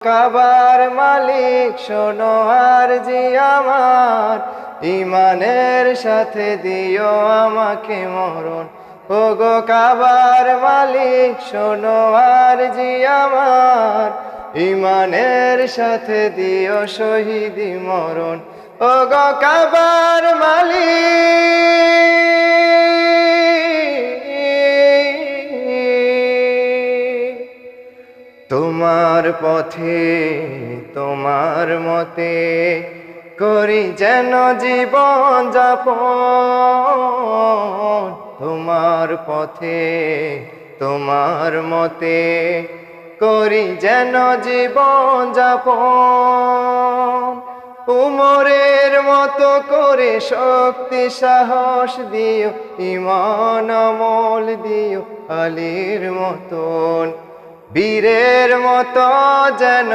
কাবার মালিক শোনো আরজি আমার, ইমানের সাথে দিও আমাকে মরণ। ওগো কাবার মালিক শোনো আরজি আমার, ইমানের সাথে দিও শহীদি মরণ। ওগো কাবার মালিক, তোমার পথে তোমার মতে করি যেন জীবন যাপন। তোমার পথে তোমার মতে করি যেন জীবন যাপন। উমরের মতো করে শক্তি সাহস দিও, ঈমান আমল দিও আলীর মতন, বীরের মতো যেন